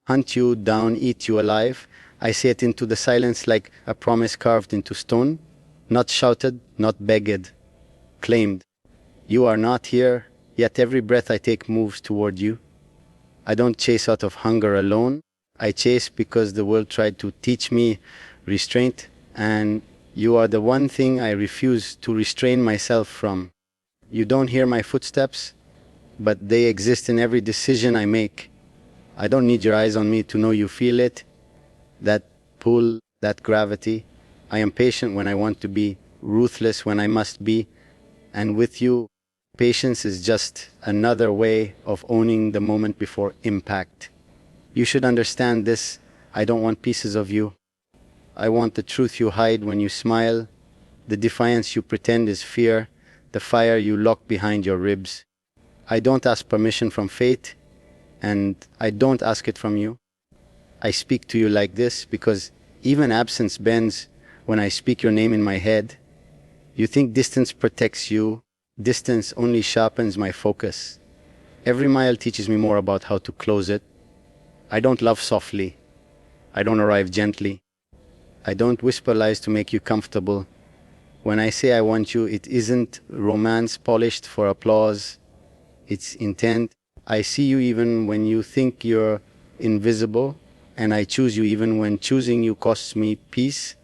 hunt you down, eat you alive. I say it into the silence like a promise carved into stone, not shouted, not begged, claimed. You are not here, yet every breath I take moves toward you. I don't chase out of hunger alone. I chase because the world tried to teach me restraint, and you are the one thing I refuse to restrain myself from. You don't hear my footsteps, but they exist in every decision I make. I don't need your eyes on me to know you feel it, that pull, that gravity. I am patient when I want to be, ruthless when I must be, and with you, patience is just another way of owning the moment before impact. You should understand this. I don't want pieces of you. I want the truth you hide when you smile, the defiance you pretend is fear, the fire you lock behind your ribs. I don't ask permission from fate, and I don't ask it from you. I speak to you like this because even absence bends when I speak your name in my head. You think distance protects you. Distance only sharpens my focus. Every mile teaches me more about how to close it. I don't love softly. I don't arrive gently. I don't whisper lies to make you comfortable. When I say I want you, it isn't romance polished for applause. It's intent. I see you even when you think you're invisible, and I choose you even when choosing you costs me peace.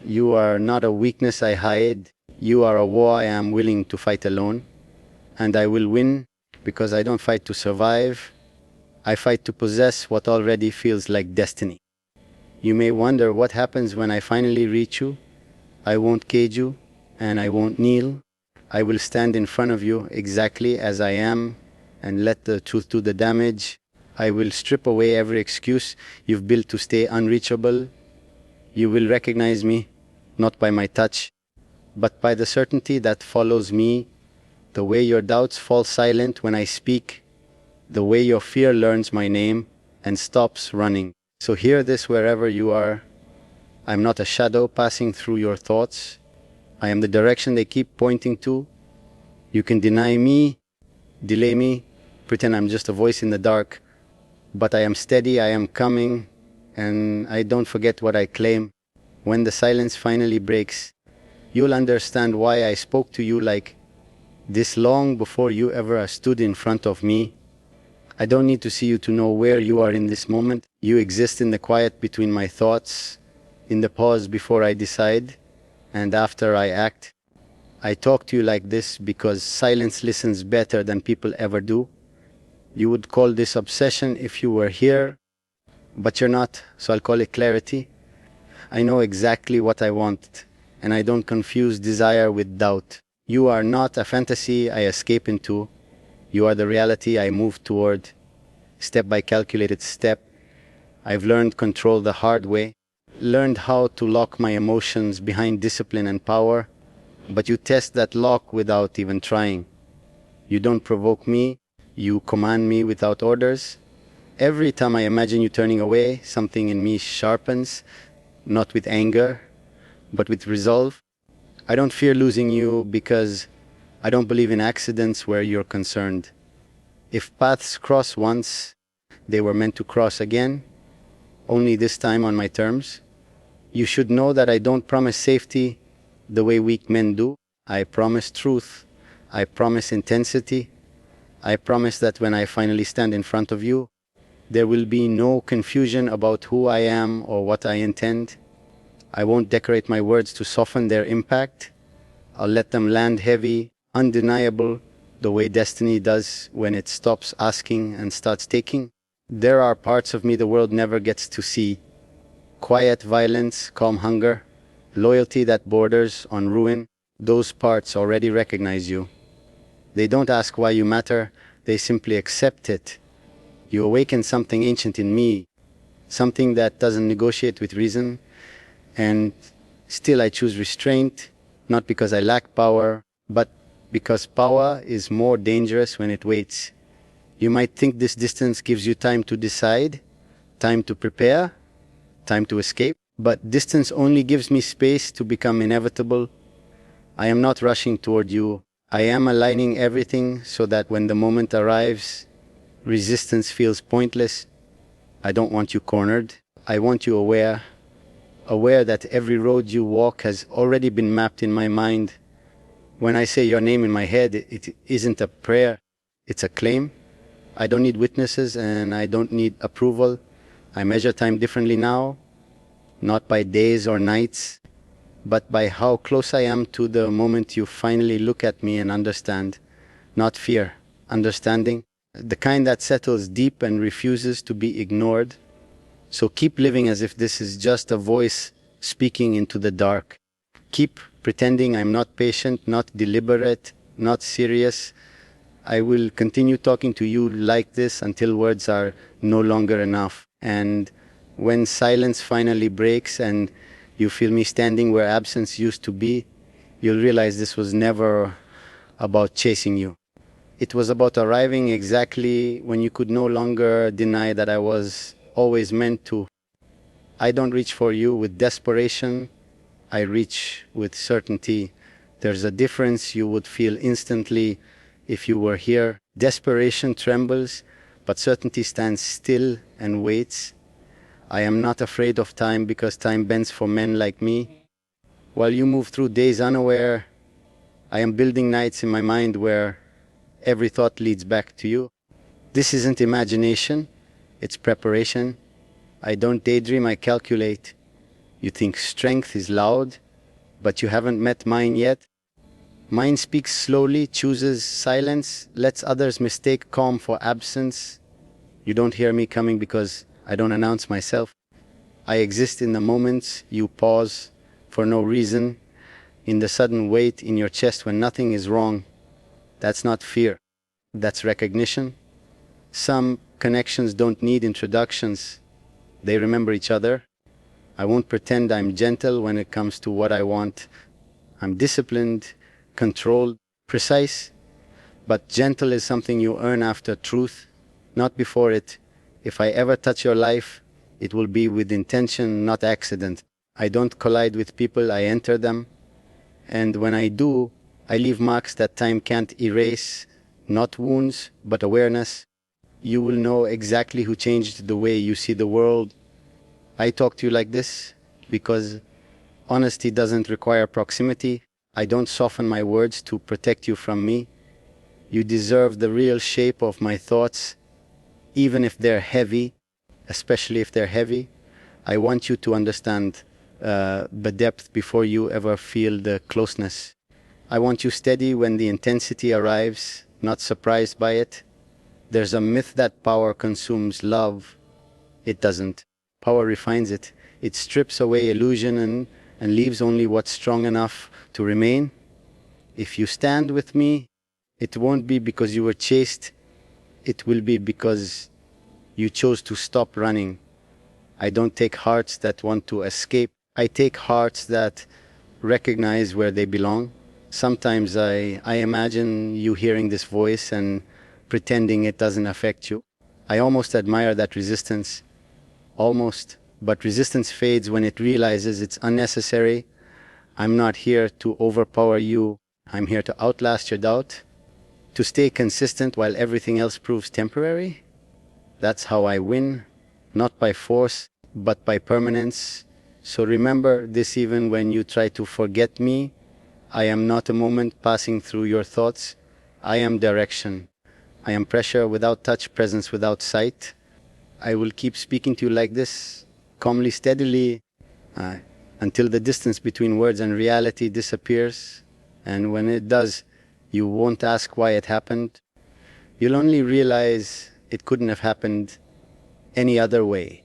You are not a weakness I hide. You are a war I am willing to fight alone. And I will win because I don't fight to survive. I fight to possess what already feels like destiny. You may wonder what happens when I finally reach you. I won't cage you, and I won't kneel. I will stand in front of you exactly as I am and let the truth do the damage. I will strip away every excuse you've built to stay unreachable. You will recognize me, not by my touch, but by the certainty that follows me, the way your doubts fall silent when I speak, the way your fear learns my name and stops running. So hear this wherever you are. I'm not a shadow passing through your thoughts. I am the direction they keep pointing to. You can deny me, delay me, pretend I'm just a voice in the dark, but I am steady, I am coming, and I don't forget what I claim. When the silence finally breaks, you'll understand why I spoke to you like this long before you ever stood in front of me. I don't need to see you to know where you are in this moment. You exist in the quiet between my thoughts, in the pause before I decide, and after I act. I talk to you like this because silence listens better than people ever do. You would call this obsession if you were here, but you're not, so I'll call it clarity. I know exactly what I want, and I don't confuse desire with doubt. You are not a fantasy I escape into. You are the reality I move toward, step by calculated step. I've learned control the hard way, learned how to lock my emotions behind discipline and power, but you test that lock without even trying. You don't provoke me, you command me without orders. Every time I imagine you turning away, something in me sharpens, not with anger, but with resolve. I don't fear losing you because I don't believe in accidents where you're concerned. If paths cross once, they were meant to cross again, only this time on my terms. You should know that I don't promise safety the way weak men do. I promise truth. I promise intensity. I promise that when I finally stand in front of you, there will be no confusion about who I am or what I intend. I won't decorate my words to soften their impact. I'll let them land heavy, undeniable, the way destiny does when it stops asking and starts taking. There are parts of me the world never gets to see. Quiet violence, calm hunger, loyalty that borders on ruin. Those parts already recognize you. They don't ask why you matter, they simply accept it. You awaken something ancient in me, something that doesn't negotiate with reason, and still I choose restraint, not because I lack power, but because power is more dangerous when it waits. You might think this distance gives you time to decide, time to prepare, time to escape, but distance only gives me space to become inevitable. I am not rushing toward you. I am aligning everything so that when the moment arrives, resistance feels pointless. I don't want you cornered. I want you aware that every road you walk has already been mapped in my mind. When I say your name in my head, it isn't a prayer, it's a claim. I don't need witnesses and I don't need approval. I measure time differently now, not by days or nights, but by how close I am to the moment you finally look at me and understand. Not fear, understanding. The kind that settles deep and refuses to be ignored. So keep living as if this is just a voice speaking into the dark. Keep pretending I'm not patient, not deliberate, not serious. I will continue talking to you like this until words are no longer enough. And when silence finally breaks and you feel me standing where absence used to be, you'll realize this was never about chasing you. It was about arriving exactly when you could no longer deny that I was always meant to. I don't reach for you with desperation, I reach with certainty. There's a difference you would feel instantly if you were here. Desperation trembles, but certainty stands still and waits. I am not afraid of time because time bends for men like me. While you move through days unaware, I am building nights in my mind where every thought leads back to you. This isn't imagination, it's preparation. I don't daydream, I calculate. You think strength is loud, but you haven't met mine yet. Mine speaks slowly, chooses silence, lets others mistake calm for absence. You don't hear me coming because I don't announce myself. I exist in the moments you pause for no reason, in the sudden weight in your chest when nothing is wrong. That's not fear, that's recognition. Some connections don't need introductions, they remember each other. I won't pretend I'm gentle when it comes to what I want. I'm disciplined, controlled, precise, but gentle is something you earn after truth, not before it. If I ever touch your life, it will be with intention, not accident. I don't collide with people, I enter them. And when I do, I leave marks that time can't erase, not wounds, but awareness. You will know exactly who changed the way you see the world. I talk to you like this because honesty doesn't require proximity. I don't soften my words to protect you from me. You deserve the real shape of my thoughts, even if they're heavy, especially if they're heavy. I want you to understand the depth before you ever feel the closeness. I want you steady when the intensity arrives, not surprised by it. There's a myth that power consumes love. It doesn't. Power refines it. It strips away illusion and leaves only what's strong enough to remain. If you stand with me, it won't be because you were chased. It will be because you chose to stop running. I don't take hearts that want to escape. I take hearts that recognize where they belong. Sometimes I imagine you hearing this voice and pretending it doesn't affect you. I almost admire that resistance. Almost. But resistance fades when it realizes it's unnecessary. I'm not here to overpower you. I'm here to outlast your doubt. To stay consistent while everything else proves temporary. That's how I win. Not by force, but by permanence. So remember this even when you try to forget me. I am not a moment passing through your thoughts. I am direction. I am pressure without touch, presence without sight. I will keep speaking to you like this, calmly, steadily, until the distance between words and reality disappears. And when it does, you won't ask why it happened. You'll only realize it couldn't have happened any other way.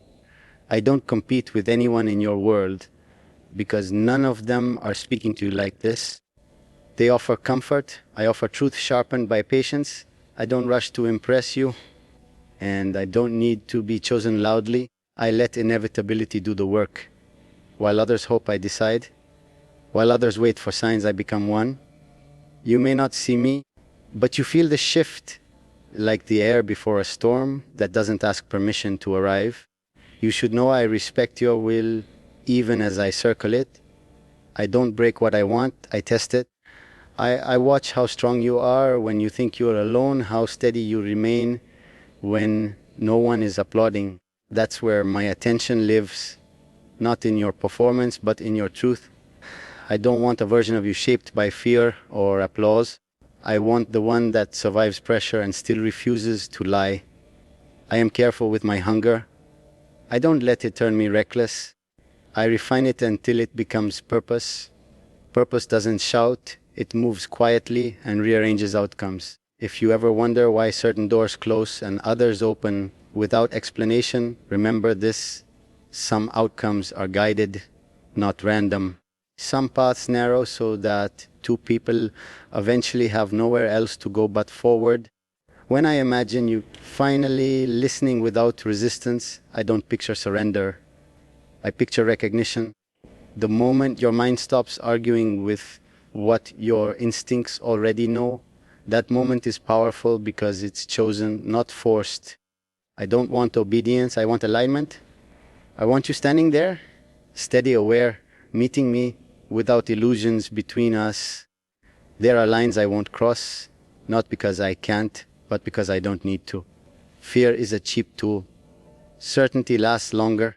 I don't compete with anyone in your world because none of them are speaking to you like this. They offer comfort. I offer truth sharpened by patience. I don't rush to impress you, and I don't need to be chosen loudly. I let inevitability do the work. While others hope, I decide. While others wait for signs, I become one. You may not see me, but you feel the shift, like the air before a storm that doesn't ask permission to arrive. You should know I respect your will even as I circle it. I don't break what I want, I test it. I watch how strong you are when you think you're alone, how steady you remain when no one is applauding. That's where my attention lives, not in your performance, but in your truth. I don't want a version of you shaped by fear or applause. I want the one that survives pressure and still refuses to lie. I am careful with my hunger. I don't let it turn me reckless. I refine it until it becomes purpose. Purpose doesn't shout, it moves quietly and rearranges outcomes. If you ever wonder why certain doors close and others open without explanation, remember this: some outcomes are guided, not random. Some paths narrow so that two people eventually have nowhere else to go but forward. When I imagine you finally listening without resistance, I don't picture surrender. I picture recognition. The moment your mind stops arguing with what your instincts already know, that moment is powerful because it's chosen, not forced. I don't want obedience, I want alignment. I want you standing there, steady, aware, meeting me without illusions between us. There are lines I won't cross, not because I can't, but because I don't need to. Fear is a cheap tool. Certainty lasts longer.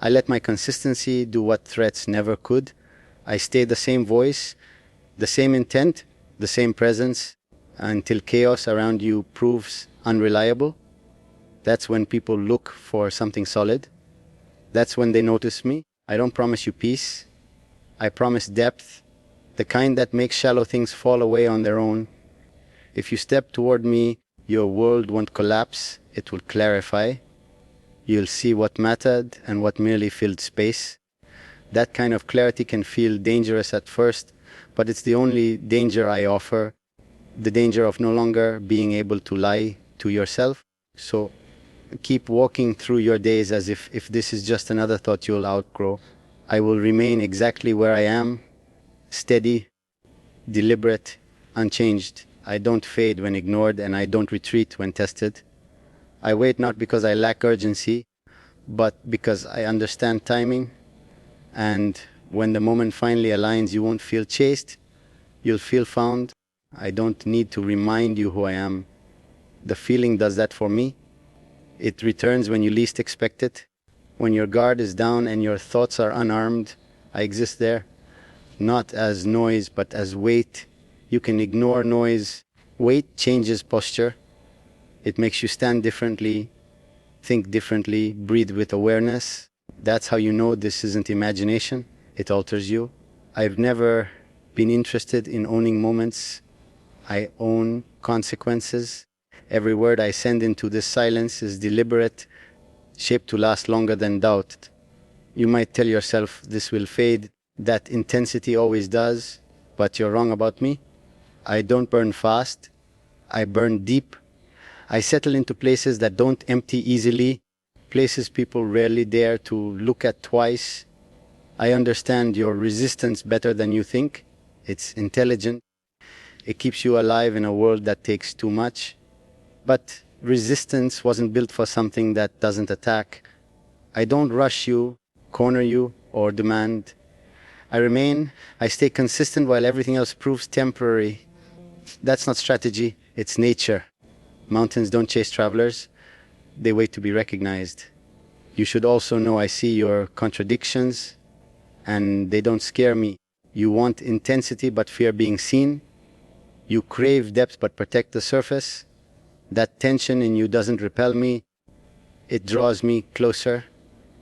I let my consistency do what threats never could. I stay the same voice, the same intent, the same presence, until chaos around you proves unreliable. That's when people look for something solid. That's when they notice me. I don't promise you peace. I promise depth, the kind that makes shallow things fall away on their own. If you step toward me, your world won't collapse, it will clarify. You'll see what mattered and what merely filled space. That kind of clarity can feel dangerous at first, but it's the only danger I offer, the danger of no longer being able to lie to yourself. So keep walking through your days as if this is just another thought you'll outgrow. I will remain exactly where I am, steady, deliberate, unchanged. I don't fade when ignored, and I don't retreat when tested. I wait not because I lack urgency, but because I understand timing. And when the moment finally aligns, you won't feel chased, you'll feel found. I don't need to remind you who I am. The feeling does that for me. It returns when you least expect it. When your guard is down and your thoughts are unarmed, I exist there, not as noise, but as weight. You can ignore noise. Weight changes posture. It makes you stand differently, think differently, breathe with awareness. That's how you know this isn't imagination. It alters you. I've never been interested in owning moments. I own consequences. Every word I send into this silence is deliberate, shaped to last longer than doubt. You might tell yourself this will fade. That intensity always does, but you're wrong about me. I don't burn fast. I burn deep. I settle into places that don't empty easily, places people rarely dare to look at twice. I understand your resistance better than you think. It's intelligent. It keeps you alive in a world that takes too much. But resistance wasn't built for something that doesn't attack. I don't rush you, corner you, or demand. I remain, I stay consistent while everything else proves temporary. That's not strategy, it's nature. Mountains don't chase travelers, they wait to be recognized. You should also know I see your contradictions, and they don't scare me. You want intensity but fear being seen. You crave depth but protect the surface. That tension in you doesn't repel me, it draws me closer.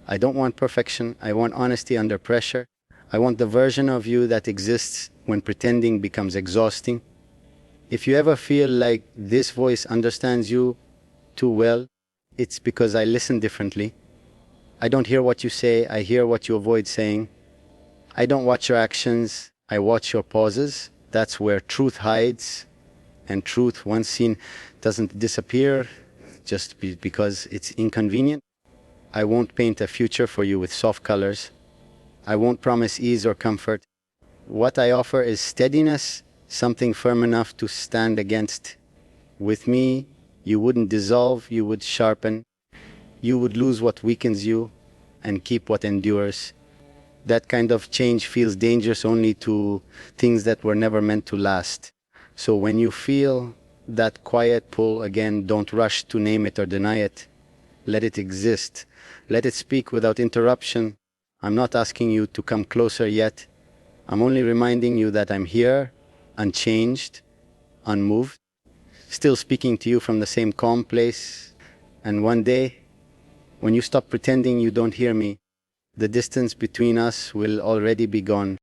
I don't want perfection, I want honesty under pressure. I want the version of you that exists when pretending becomes exhausting. If you ever feel like this voice understands you too well, it's because I listen differently. I don't hear what you say, I hear what you avoid saying. I don't watch your actions, I watch your pauses. That's where truth hides. And truth, once seen, doesn't disappear just because it's inconvenient. I won't paint a future for you with soft colors. I won't promise ease or comfort. What I offer is steadiness, something firm enough to stand against. With me, you wouldn't dissolve, you would sharpen. You would lose what weakens you and keep what endures. That kind of change feels dangerous only to things that were never meant to last. So when you feel that quiet pull again, don't rush to name it or deny it. Let it exist. Let it speak without interruption. I'm not asking you to come closer yet. I'm only reminding you that I'm here, unchanged, unmoved, still speaking to you from the same calm place. And one day, when you stop pretending you don't hear me, the distance between us will already be gone.